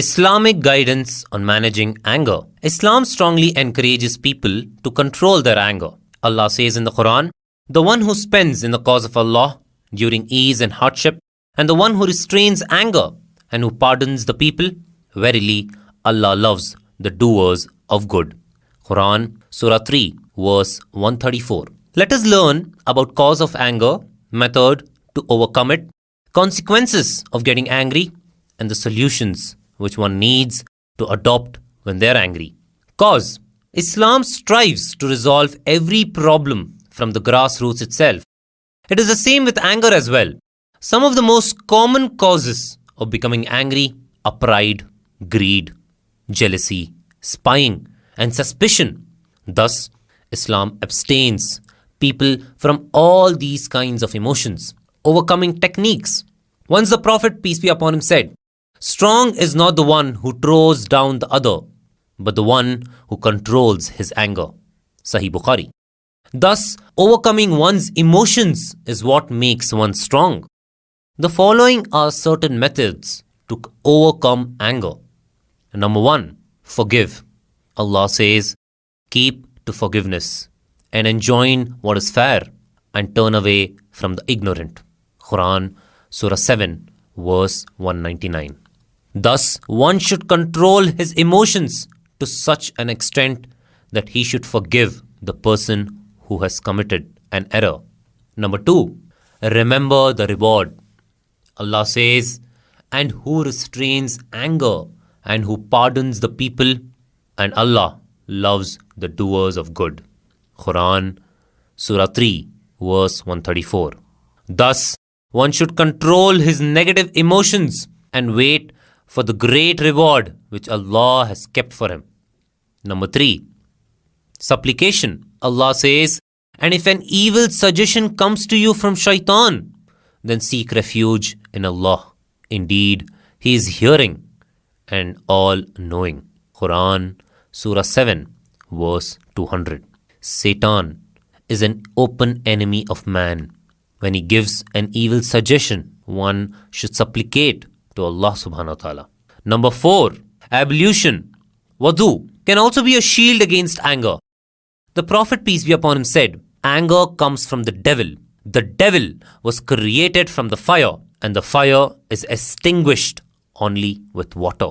Islamic guidance on managing anger. Islam strongly encourages people to control their anger. Allah says in the Quran, "The one who spends in the cause of Allah during ease and hardship, and the one who restrains anger and who pardons the people, verily Allah loves the doers of good." Quran, Surah 3, verse 134. Let us learn about cause of anger, method to overcome it, consequences of getting angry, and the solutions which one needs to adopt when they're angry. Cause. Islam strives to resolve every problem from the grassroots itself. It is the same with anger as well. Some of the most common causes of becoming angry are pride, greed, jealousy, spying, and suspicion. Thus, Islam abstains people from all these kinds of emotions. Overcoming techniques. Once the Prophet, peace be upon him, said, "Strong is not the one who throws down the other, but the one who controls his anger." Sahih Bukhari. Thus, overcoming one's emotions is what makes one strong. The following are certain methods to overcome anger. Number 1, forgive. Allah says, "Keep to forgiveness and enjoin what is fair and turn away from the ignorant." Quran, Surah 7, verse 199. Thus, one should control his emotions to such an extent that he should forgive the person who has committed an error. Number 2, remember the reward. Allah says, "And who restrains anger and who pardons the people, and Allah loves the doers of good." Quran, Surah 3, verse 134. Thus, one should control his negative emotions and wait for the great reward which Allah has kept for him. Number 3, supplication. Allah says, "And if an evil suggestion comes to you from shaitan, then seek refuge in Allah. Indeed, He is hearing and all-knowing." Quran, Surah 7, verse 200. Satan is an open enemy of man. When he gives an evil suggestion, one should supplicate to Allah subhanahu wa ta'ala. Number 4, ablution. Wudu can also be a shield against anger. The Prophet, peace be upon him, said, "Anger comes from the devil. The devil was created from the fire, and the fire is extinguished only with water."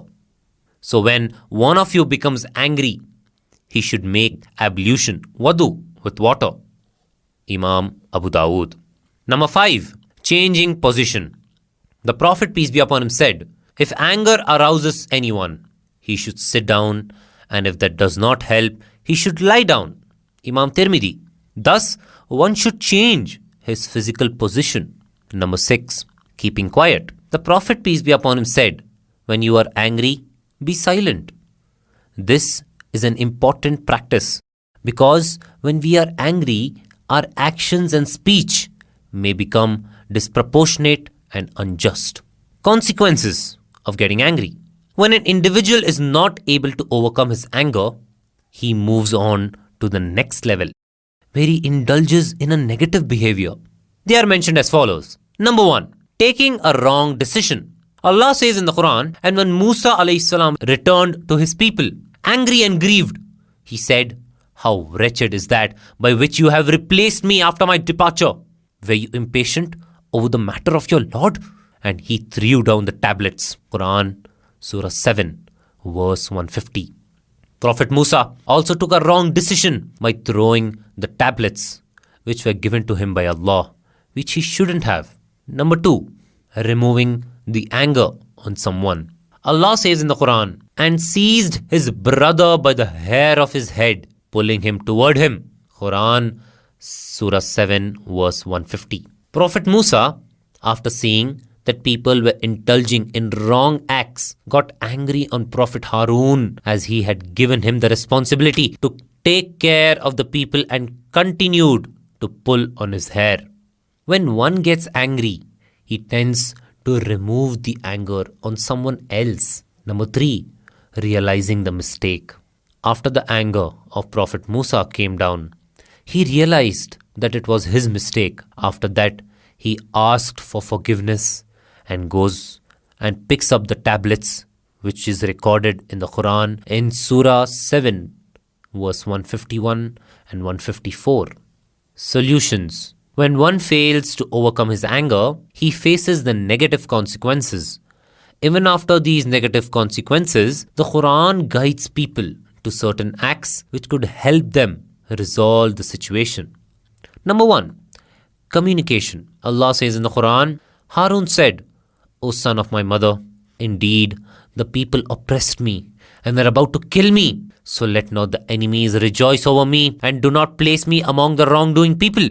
So when one of you becomes angry, he should make ablution, wudu, with water. Imam Abu Dawood. Number 5, changing position. The Prophet, peace be upon him, said, "If anger arouses anyone, he should sit down, and if that does not help, he should lie down." Imam Tirmidhi. Thus, one should change his physical position. Number 6, keeping quiet. The Prophet, peace be upon him, said, "When you are angry, be silent." This is an important practice because when we are angry, our actions and speech may become disproportionate and unjust. Consequences of getting angry. When an individual is not able to overcome his anger, he moves on to the next level, where he indulges in a negative behavior. They are mentioned as follows. Number 1, taking a wrong decision. Allah says in the Quran, "And when Musa alayhi salam returned to his people, angry and grieved, he said, 'How wretched is that by which you have replaced me after my departure. Were you impatient over the matter of your Lord?' And he threw down the tablets." Quran, Surah 7, verse 150. Prophet Musa also took a wrong decision by throwing the tablets which were given to him by Allah, which he shouldn't have. Number 2, removing the anger on someone. Allah says in the Quran, "And seized his brother by the hair of his head, pulling him toward him." Quran, Surah 7, verse 150. Prophet Musa, after seeing that people were indulging in wrong acts, got angry on Prophet Harun as he had given him the responsibility to take care of the people and continued to pull on his hair. When one gets angry, he tends to remove the anger on someone else. Number 3, realizing the mistake. After the anger of Prophet Musa came down, he realized that it was his mistake. After that, he asked for forgiveness and goes and picks up the tablets which is recorded in the Quran in Surah 7, verse 151 and 154. Solutions. When one fails to overcome his anger, he faces the negative consequences. Even after these negative consequences, the Quran guides people to certain acts which could help them resolve the situation. Number 1. Communication. Allah says in the Quran, Harun said, O son of my mother, indeed the people oppressed me and were about to kill me. So let not the enemies rejoice over me and do not place me among the wrongdoing people.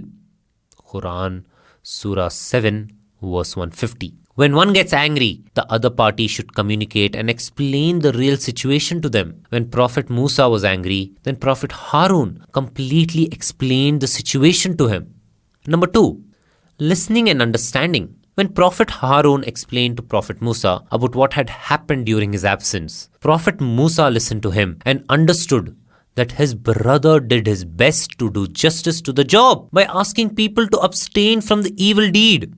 Quran, Surah 7, verse 150. When one gets angry, the other party should communicate and explain the real situation to them. When Prophet Musa was angry, then Prophet Harun completely explained the situation to him. Number 2. Listening and understanding. When Prophet Harun explained to Prophet Musa about what had happened during his absence, Prophet Musa listened to him and understood that his brother did his best to do justice to the job by asking people to abstain from the evil deed.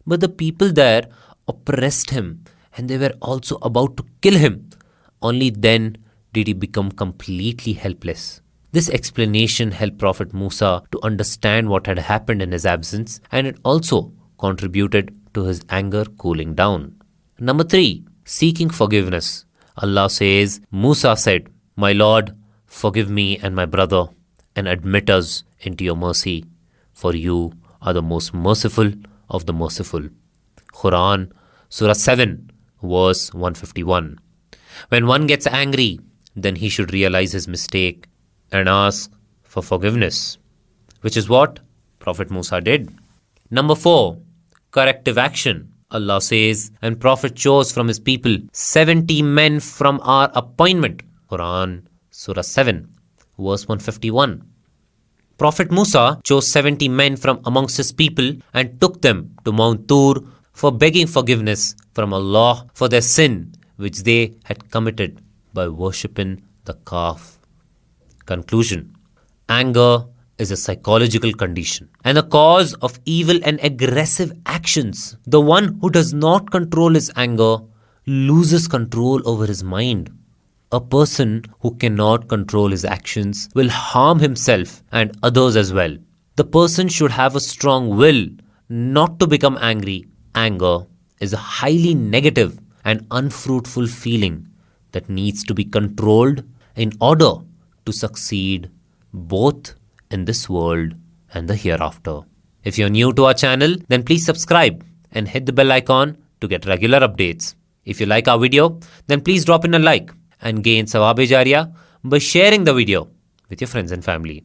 But the people there oppressed him and they were also about to kill him. Only then did he become completely helpless. This explanation helped Prophet Musa to understand what had happened in his absence, and it also contributed to his anger cooling down. Number 3. Seeking forgiveness. Allah says, Musa said, My Lord, forgive me and my brother and admit us into your mercy, for you are the most merciful of the merciful. Quran, Surah 7, verse 151. When one gets angry, then he should realize his mistake and ask for forgiveness, which is what Prophet Musa did. Number 4. Corrective action. Allah says, and Prophet chose from his people 70 men from our appointment. Quran, Surah 7, verse 151. Prophet Musa chose 70 men from amongst his people and took them to Mount Tur for begging forgiveness from Allah for their sin which they had committed by worshipping the calf. Conclusion. Anger is a psychological condition and a cause of evil and aggressive actions. The one who does not control his anger loses control over his mind. A person who cannot control his actions will harm himself and others as well. The person should have a strong will not to become angry. Anger is a highly negative and unfruitful feeling that needs to be controlled in order to succeed both in this world and the hereafter. If you're new to our channel, then please subscribe and hit the bell icon to get regular updates. If you like our video, then please drop in a like and gain Sawab-e-Jariyah by sharing the video with your friends and family.